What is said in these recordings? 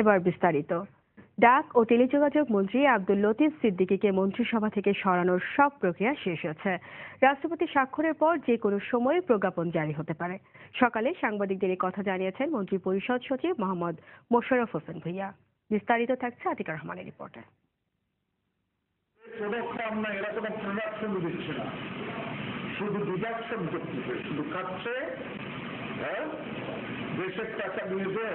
এবার বিস্তারিত। ডাক ও টেলিযোগাযোগ মন্ত্রী আব্দুল লতিফ সিদ্দিকীকে মন্ত্রিসভা থেকে সরানোর সব প্রক্রিয়া শেষ হয়েছে। রাষ্ট্রপতি স্বাক্ষরের পর যে কোনো সময় প্রজ্ঞাপন জারি হতে পারে। সকালে সাংবাদিকদের এই কথা জানিয়েছেন মন্ত্রিপরিষদ সচিব মোহাম্মদ মোশাররফ হোসেন ভূঁইয়া। বিস্তারিত থাকছে আতিকা রহমানের রিপোর্টে। শুধু ডিডাকশন করতেছে, শুধু খাচ্ছে, দেশের টাকা নিয়ে দিয়ে।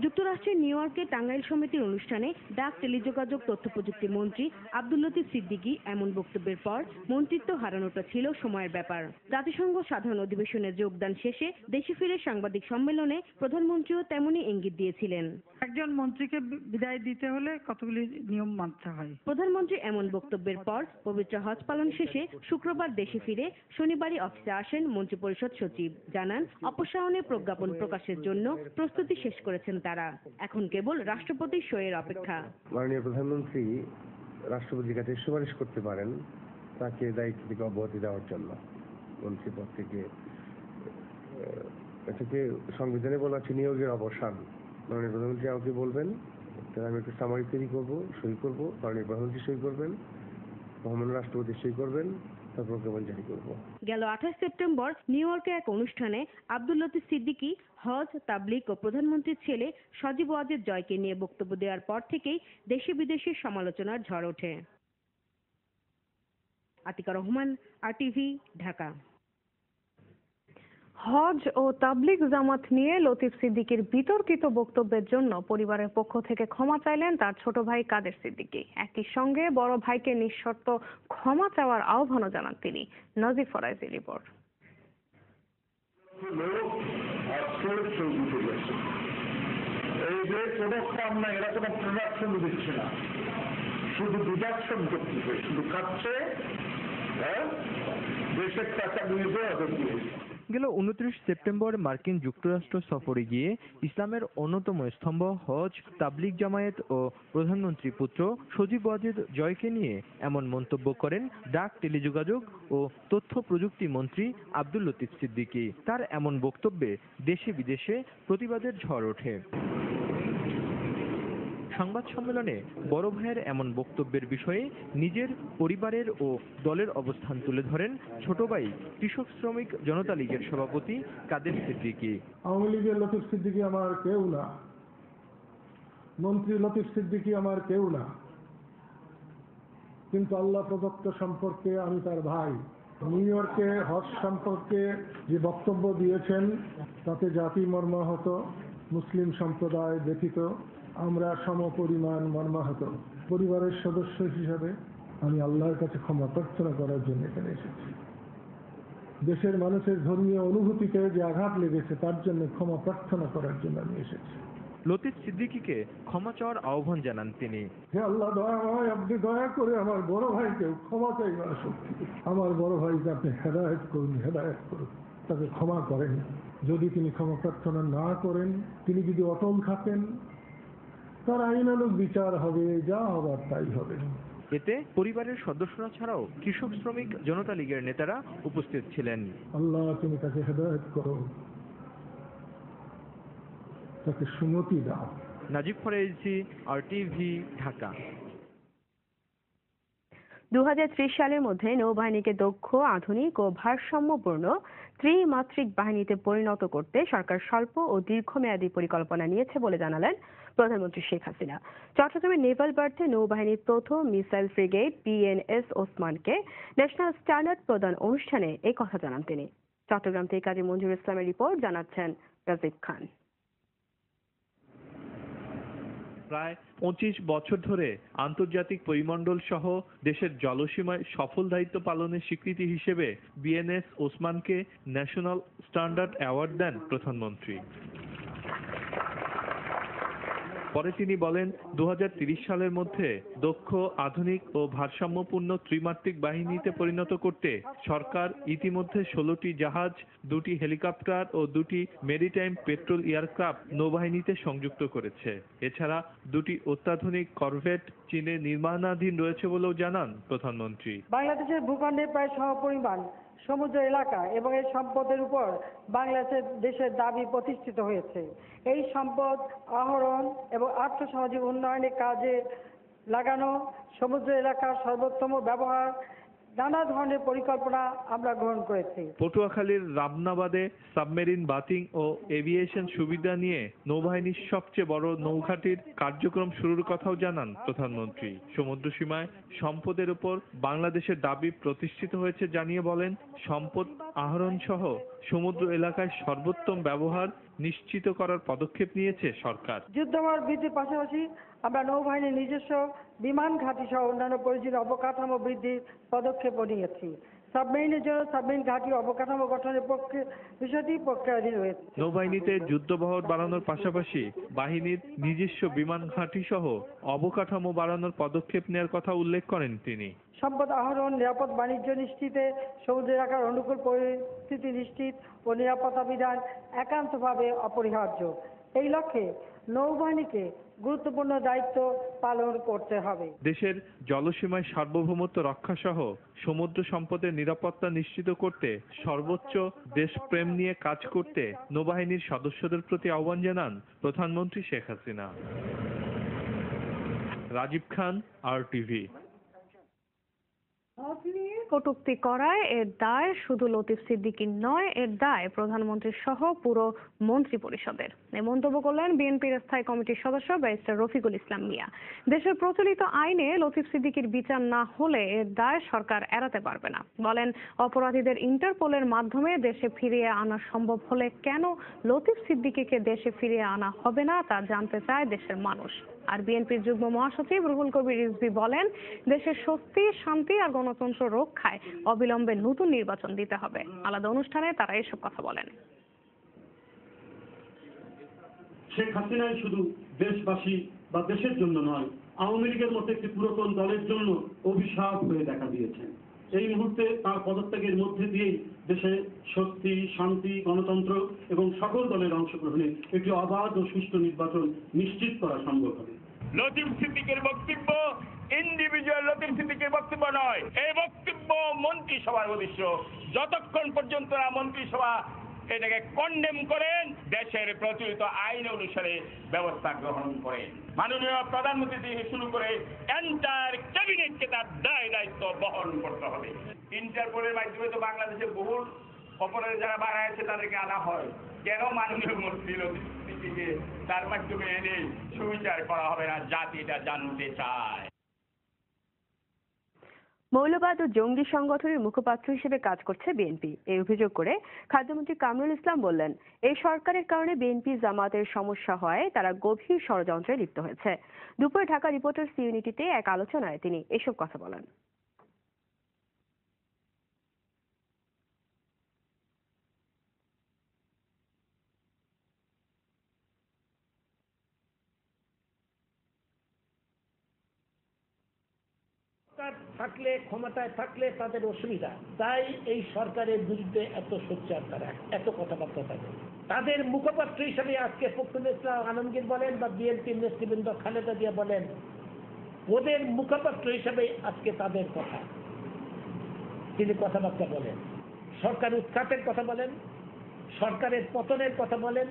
যুক্তরাষ্ট্রের নিউ ইয়র্কে টাঙ্গাইল সমিতির অনুষ্ঠানে ডাক টেলিযোগাযোগ তথ্য প্রযুক্তি মন্ত্রী আব্দুল লতিফ সিদ্দিকী এমন বক্তব্যের পর মন্ত্রিত্ব হারানোটা ছিল সময়ের ব্যাপার। জাতিসংঘ সাধারণ অধিবেশনে যোগদান শেষে দেশে ফিরে সাংবাদিক সম্মেলনে প্রধানমন্ত্রীও তেমনই ইঙ্গিত দিয়েছিলেন। একজন মন্ত্রীকে বিদায় দিতে হলে কতগুলি নিয়ম মানতে হয়। প্রধানমন্ত্রী এমন বক্তব্যের পর পবিত্র হজ পালন শেষে শুক্রবার দেশে ফিরে শনিবারই অফিসে আসেন মন্ত্রিপরিষদ সচিব। জানান, অপসারণে প্রজ্ঞাপন প্রকাশের জন্য প্রস্তুতি শেষ করেছেন তারা। এখন কেবল রাষ্ট্রপতির সইয়ের অপেক্ষা। মাননীয় প্রধানমন্ত্রী রাষ্ট্রপতির কাছে সুপারিশ করতে পারেন তাকে দায়িত্ব থেকে অব্যাহতি দেওয়ার জন্য। মন্ত্রী পদ থেকে এটাকে সংবিধানে বলা আছে নিয়োগের অবসান। মাননীয় প্রধানমন্ত্রী আমাকে বলবেন, আমি একটু সামারি তৈরি করবো, সই করবো, মাননীয় প্রধানমন্ত্রী সই করবেন, মহামান্য রাষ্ট্রপতি সই করবেন, তারপর প্রজ্ঞাপন জারি করবো। গেল 28 সেপ্টেম্বর নিউ ইয়র্কে এক অনুষ্ঠানে আব্দুল লতিফ সিদ্দিকী হজ, তাবলিগ ও প্রধানমন্ত্রীর ছেলে সজীব ওয়াজেদ জয়কে নিয়ে বক্তব্য দেওয়ার পর থেকেই দেশে বিদেশে সমালোচনার ঝড় ওঠে। আতিকা রহমান, RTV, ঢাকা। হজ ও তাবলিগ জামাত নিয়ে লতিফ সিদ্দিকীর বিতর্কিত বক্তব্যের জন্য পরিবারের পক্ষ থেকে ক্ষমা চাইলেন তার ছোট ভাই কাদের সিদ্দিকী। একই সঙ্গে বড় ভাইকে নিঃশর্ত ক্ষমা চাওয়ার আহ্বানও জানান তিনি। নাজির ফরাইজির রিপোর্ট। এই যে কোনো কাম না, এরা কোনো প্রোডাকশন দিচ্ছে না, শুধু ডিডাকশন করতেছে, শুধু খাচ্ছে, দেশের টাকা নিয়ে দিয়ে। গেল 29 সেপ্টেম্বর মার্কিন যুক্তরাষ্ট্র সফরে গিয়ে ইসলামের অন্যতম স্তম্ভ হজ, তাবলিগ জামায়াত ও প্রধানমন্ত্রী পুত্র সজীব ওয়াজেদ জয়কে নিয়ে এমন মন্তব্য করেন ডাক, টেলিযোগাযোগ ও তথ্য প্রযুক্তি মন্ত্রী আব্দুল লতিফ সিদ্দিকী। তার এমন বক্তব্যে দেশে বিদেশে প্রতিবাদের ঝড় ওঠে। সংবাদ সম্মেলনে বড় ভাইয়ের এমন বক্তব্যের বিষয়ে নিজের, পরিবারের ও দলের অবস্থান তুলে ধরেন ছোট ভাই কৃষক শ্রমিক জনতা লীগের সভাপতি কাদের সিদ্দিকী। আওয়ামী লীগের লতিফ সিদ্দিকী আমার কেউ না, মন্ত্রী লতিফ সিদ্দিকী আমার কেউ না, কিন্তু আল্লাহ প্রদত্ত সম্পর্কে আমি তার ভাই। নিউ ইয়র্কে হজ সম্পর্কে যে বক্তব্য দিয়েছেন তাতে জাতি মর্মাহত, মুসলিম সম্প্রদায় ব্যতীত আমরা সমপরিমাণ মর্মাহত। পরিবারের সদস্য হিসাবে আমি আল্লাহর কাছে ক্ষমা প্রার্থনা করার জন্য এখানে এসেছি। দেশের মানুষের ধর্মীয় অনুভূতিতে যে আঘাত লেগেছে তার জন্য ক্ষমা প্রার্থনা করার জন্য আমি এসেছি। লতিফ সিদ্দিকীকে ক্ষমা চাওয়ার আহ্বান জানান তিনি। হে আল্লাহ, দয়াময়, আপনি দয়া করে আমার বড় ভাইকেও ক্ষমা চাইবার শক্তি, আমার বড় ভাইকে আপনি হেদায়েত করুন, হেদায়েত করুন, তাকে ক্ষমা করেন। যদি তিনি ক্ষমা প্রার্থনা না করেন, তিনি যদি অটল থাকেন, তার আইনানুগ বিচার হবে, যা হবার তাই হবে। এতে পরিবারের সদস্যরা ছাড়াও কৃষক শ্রমিক জনতা লীগের নেতারা উপস্থিত ছিলেন। আল্লাহ, তুমি তাকে হেদায়েত করো, তাকে সুমতি দাও। নাজিব ফরাইজি, RTV, ঢাকা। 2030 সালের মধ্যে নৌবাহিনীকে দক্ষ, আধুনিক ও ভারসাম্যপূর্ণ ত্রিমাত্রিক বাহিনীতে পরিণত করতে সরকার স্বল্প ও দীর্ঘমেয়াদী পরিকল্পনা নিয়েছে বলে জানালেন প্রধানমন্ত্রী শেখ হাসিনা। চট্টগ্রামের নেভাল বার্থে নৌবাহিনীর প্রথম মিসাইল ফ্রিগেট PNS ওসমানকে ন্যাশনাল স্ট্যান্ডার্ড প্রদান অনুষ্ঠানে এই কথা জানান তিনি। চট্টগ্রাম থেকে কাজী মঞ্জুর ইসলামের রিপোর্ট, জানাচ্ছেন রাজীব খান। প্রায় 25 বছর ধরে আন্তর্জাতিক পরিমণ্ডল সহ দেশের জলসীমায় সফল দায়িত্ব পালনের স্বীকৃতি হিসেবে BNS ওসমানকে ন্যাশনাল স্ট্যান্ডার্ড অ্যাওয়ার্ড দেন প্রধানমন্ত্রী। পরে তিনি বলেন, 2030 সালের মধ্যে দক্ষ, আধুনিক ও ভারসাম্যপূর্ণ ত্রিমাত্রিক বাহিনীতে পরিণত করতে সরকার ইতিমধ্যে 16টি জাহাজ, 2টি হেলিকপ্টার ও 2টি মেরিটাইম পেট্রোল এয়ারক্রাফট নৌবাহিনীতে সংযুক্ত করেছে। এছাড়া 2টি অত্যাধুনিক করভেট চীনে নির্মাণাধীন রয়েছে বলেও জানান প্রধানমন্ত্রী। বাংলাদেশের ভূখণ্ডে প্রায় সমপরিমাণ সমুদ্র এলাকা এবং এই সম্পদের উপর দেশের দাবি প্রতিষ্ঠিত হয়েছে। এই সম্পদ আহরণ এবং আর্থসামাজিক উন্নয়নের কাজে লাগানো, সমুদ্র এলাকার সর্বোত্তম ব্যবহার, নানা ধরনের পরিকল্পনা আমরা গ্রহণ করেছি। পটুয়াখালীর রামনাবাদে সাবমেরিন বাতিং ও এভিয়েশন সুবিধা নিয়ে নৌবাহিনীর সবচেয়ে বড় নৌঘাটির কার্যক্রম শুরুর কথাও জানান প্রধানমন্ত্রী। সমুদ্র সীমায় সম্পদের উপর বাংলাদেশের দাবি প্রতিষ্ঠিত হয়েছে জানিয়ে বলেন, সম্পদ আহরণ সহ সমুদ্র এলাকায় সর্বোত্তম ব্যবহার নিশ্চিত করার পদক্ষেপ নিয়েছে সরকার। যুদ্ধমর বৃদ্ধির পাশাপাশি আমরা নৌবাহিনীর নিজস্ব বিমান ঘাঁটি সহ অন্যান্য প্রয়োজনীয় অবকাঠামো বৃদ্ধির পদক্ষেপও নিয়েছি। সাবমেরিনের জন্য সাবমেরিন ঘাঁটি অবকাঠামো গঠনের বিষয়টি প্রক্রিয়াধীন রয়েছে। নৌবাহিনীতে যুদ্ধবহর বাড়ানোর পাশাপাশি বাহিনীর নিজস্ব বিমান ঘাঁটি সহ অবকাঠামো বাড়ানোর পদক্ষেপ নেওয়ার কথা উল্লেখ করেন তিনি। সম্পদ আহরণ, নিরাপদ বাণিজ্য নিশ্চিতে সমুদ্র এলাকার অনুকূল পরিস্থিতি নিশ্চিত ও নিরাপত্তা বিধান একান্তভাবে অপরিহার্য। এই লক্ষ্যে নৌবাহিনীকে গুরুত্বপূর্ণ দায়িত্ব পালন করতে হবে। দেশের জলসীমায় সার্বভৌমত্ব রক্ষা সহ সমুদ্র সম্পদের নিরাপত্তা নিশ্চিত করতে সর্বোচ্চ দেশপ্রেম নিয়ে কাজ করতে নৌবাহিনীর সদস্যদের প্রতি আহ্বান জানান প্রধানমন্ত্রী শেখ হাসিনা। রাজীব খান, RTV। কটূক্তি করায় এর দায় শুধু লতিফ সিদ্দিকীর নয়, এর দায় প্রধানমন্ত্রী সহ পুরো মন্ত্রী পরিষদের। এই মন্তব্য করলেন বিএনপির স্থায়ী কমিটির সদস্য ব্যারিস্টার রফিকুল ইসলাম মিয়া। দেশের প্রচলিত আইনে লতিফ সিদ্দিকীর বিচার না হলে এর দায় সরকার এড়াতে পারবে না। বলেন, অপরাধীদের ইন্টারপোলের মাধ্যমে দেশে ফিরিয়ে আনা সম্ভব হলে কেন লতিফ সিদ্দিকীকে দেশে ফিরিয়ে আনা হবে না তা জানতে চায় দেশের মানুষ। আর বিএনপির যুগ্ম মহাসচিব রুহুল কবির রিজভী বলেন, দেশের স্বস্তি, শান্তি আর গণতন্ত্র রক্ষায় অবিলম্বে নতুন নির্বাচন দিতে হবে। আলাদা অনুষ্ঠানে তারা এসব কথা বলেন। শেখ হাসিনাই শুধু দেশবাসী বা দেশের জন্য নয়, আওয়ামী লীগের মতো একটি পুরাতন দলের জন্য অভিশাপ হয়ে দেখা দিয়েছেন। এই মুহূর্তে তার পদত্যাগের মধ্যে দিয়েই দেশে স্বস্তি, শান্তি, গণতন্ত্র এবং সকল দলের অংশগ্রহণে একটি অবাধ ও সুষ্ঠু নির্বাচন নিশ্চিত করা সম্ভব হবে। লতিফ সিদ্দিকের বক্তব্য ইন্ডিভিজুয়াল লতিফ সিদ্দিকের বক্তব্য নয়, এই বক্তব্য মন্ত্রিসভার উদ্দেশ্য। যতক্ষণ পর্যন্ত না মন্ত্রিসভা এটাকে কন্ডেম করেন, দেশের প্রচলিত আইন অনুসারে ব্যবস্থা গ্রহণ করেন। মাননীয় প্রধানমন্ত্রী থেকে শুরু করে এন্টায়ার ক্যাবিনেটকে তার দায়িত্ব বহন করতে হবে। ইন্টারপোলের মাধ্যমে তো বাংলাদেশে বহু অপরাধী যারা মারা গেছে তাদেরকে আনা হয়, কেন মাননীয় মন্ত্রী লতিফ সিদ্দিকীকে তার মাধ্যমে এনে সুবিচার করা হবে না, জাতি এটা জানতে চায়। মৌলবাদ ও জঙ্গি সংগঠনের মুখপাত্র হিসেবে কাজ করছে বিএনপি, এই অভিযোগ করে খাদ্যমন্ত্রী কামরুল ইসলাম বললেন, এই সরকারের কারণে বিএনপি জামাতের সমস্যা হয়, তারা গভীর ষড়যন্ত্রে লিপ্ত হয়েছে। দুপুরে ঢাকা রিপোর্টার্স ইউনিটিতে এক আলোচনায় তিনি এসব কথা বলেন। থাকলে, ক্ষমতায় থাকলে তাদের অসুবিধা, তাই এই সরকারের বিরুদ্ধে এত সোচ্চার তারা, এত কথাবার্তা থাকে। তাদের মুখপাত্র হিসেবে আজকে ফখরুল ইসলাম আলমগীর বলেন বা বিএনপির নেতৃবৃন্দ খালেদা জিয়া বলেন, ওদের মুখপাত্র হিসেবে আজকে তাদের কথা, তিনি কথাবার্তা বলেন, সরকার উৎখাতের কথা বলেন, সরকারের পতনের কথা বলেন,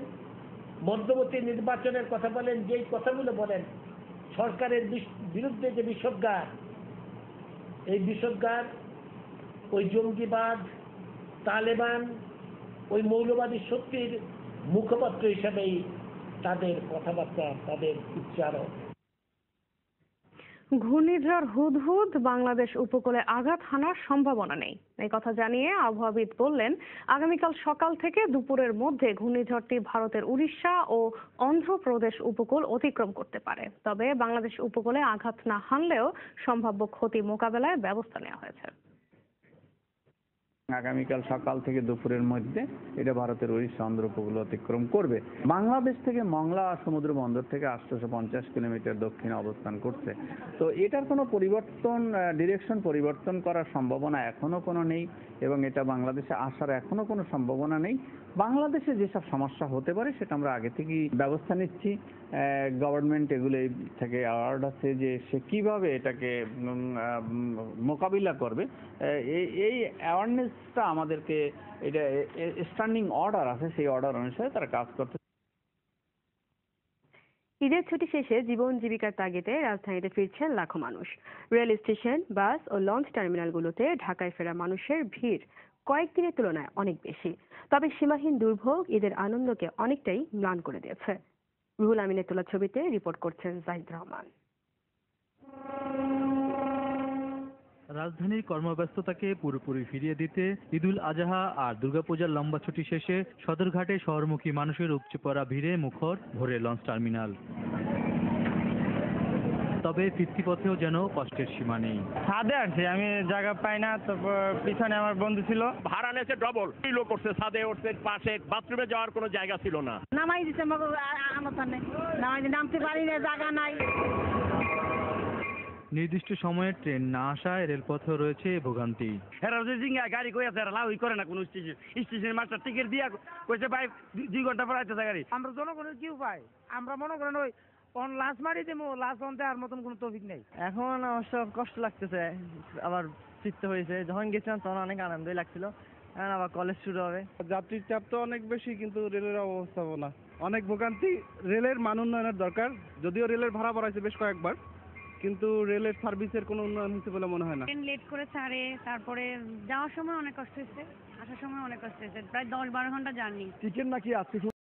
মধ্যবর্তী নির্বাচনের কথা বলেন। যেই কথাগুলো বলেন, সরকারের বিরুদ্ধে যে বিষোদ্গার, এই বিষোদ্গার ওই জঙ্গিবাদ, তালেবান, ওই মৌলবাদী শক্তির মুখপাত্র হিসেবেই তাদের কথাবার্তা, তাদের উচ্চারণ। ঘূর্ণিঝড় হুদহুদ বাংলাদেশ উপকূলে আঘাত হানার সম্ভাবনা নেই, এই কথা জানিয়ে আবহাওয়াবিদ বললেন, আগামীকাল সকাল থেকে দুপুরের মধ্যে ঘূর্ণিঝড়টি ভারতের উড়িষ্যা ও অন্ধ্রপ্রদেশ উপকূল অতিক্রম করতে পারে। তবে বাংলাদেশ উপকূলে আঘাত না হানলেও সম্ভাব্য ক্ষতি মোকাবেলায় ব্যবস্থা নেওয়া হয়েছে। আগামীকাল সকাল থেকে দুপুরের মধ্যে এটা ভারতের উড়িষ্যা অন্ধ্র উপকূল অতিক্রম করবে। বাংলাদেশ থেকে মংলা সমুদ্র বন্দর থেকে 850 কিলোমিটার দক্ষিণে অবস্থান করছে। তো এটার কোনো পরিবর্তন, ডিরেকশন পরিবর্তন করার সম্ভাবনা এখনো কোনো নেই এবং এটা বাংলাদেশে আসার এখনো কোনো সম্ভাবনা নেই। বাংলাদেশে যেসব সমস্যা হতে পারে সেটা আমরা আগে থেকেই ব্যবস্থা নিচ্ছি। গভর্নমেন্ট এগুলো থেকে অ্যাওয়ার্ড আছে যে সে কিভাবে এটাকে মোকাবিলা করবে। এই অ্যাওয়ারনেসটা আমাদেরকে, এটা স্ট্যান্ডিং অর্ডার আছে, সেই অর্ডার অনুসারে তারা কাজ করতে। ঈদের ছুটি শেষে জীবন জীবিকার তাগিদে রাজধানীতে ফিরছেন লাখো মানুষ। রেল স্টেশন, বাস ও লঞ্চ টার্মিনালগুলোতে ঢাকায় ফেরা মানুষের ভিড় কয়েকদিনের তুলনায় অনেক বেশি। তবে সীমাহীন দুর্ভোগ ঈদের আনন্দকে অনেকটাই ম্লান করে দিয়েছে। রুহুল আমিনের তোলা ছবিতে রিপোর্ট করছেন জাহিদ রহমান। রাজধানীর কর্মব্যস্ততাকে পুরোপুরি ফিরিয়ে দিতে ঈদুল আজহা আর দুর্গাপূজার লম্বা ছুটি শেষে সদরঘাটে শহরমুখী মানুষের উপচে পড়া ভিড়ে মুখর ভোরে লঞ্চ টার্মিনাল। তবে ফিরতি পথেও যেন কষ্টের সীমা নেই। ছাদে আসছি, আমি জায়গা পাই না, তারপর পিছনে আমার বন্ধু ছিল, ভাড়া নিয়েছে ডবল, কিলো করছে, ছাদে উঠছে, পাশে বাথরুমে যাওয়ার কোনো জায়গা ছিল না। নামাই দিচ্ছে নামাই নামতে পারি না, জায়গা নাই। নির্দিষ্ট সময়ে ট্রেন না আসায় রেলপথেও রয়েছে ভোগান্তি। গাড়ি কই আছে, লাউই করে না কোনো স্টেশনের মাস্টার টিকিট দিয়া কইছে ভাই 2 ঘন্টা পর আইতেছে গাড়ি। আমরা জনগণের কি উপায়? আমরা মনে করেন ওই লাশ মারি দেবো, লাশ অন্তে আর মতন কোনো তৌফিক নেই। এখন অবশ্য কষ্ট লাগতেছে, আবার ফিরতে হয়েছে। যখন গেছিলাম তখন অনেক আনন্দই লাগছিল, এখন আবার কলেজ শুরু হবে। যাত্রীর চাপ তো অনেক বেশি, কিন্তু রেলের অবস্থাপনা অনেক ভোগান্তি। রেলের মান উন্নয়নের দরকার, যদিও রেলের ভাড়া বাড়াইছে বেশ কয়েকবার, কিন্তু রেলের সার্ভিসের কোনো উন্নয়ন হচ্ছে বলে মনে হয় না। ট্রেন লেট করে ছাড়ে, তারপরে যাওয়ার সময় অনেক কষ্ট হয়েছে, আসার সময় অনেক কষ্ট হয়েছে, প্রায় 10-12 ঘন্টা জার্নি। টিকিট নাকি আজকে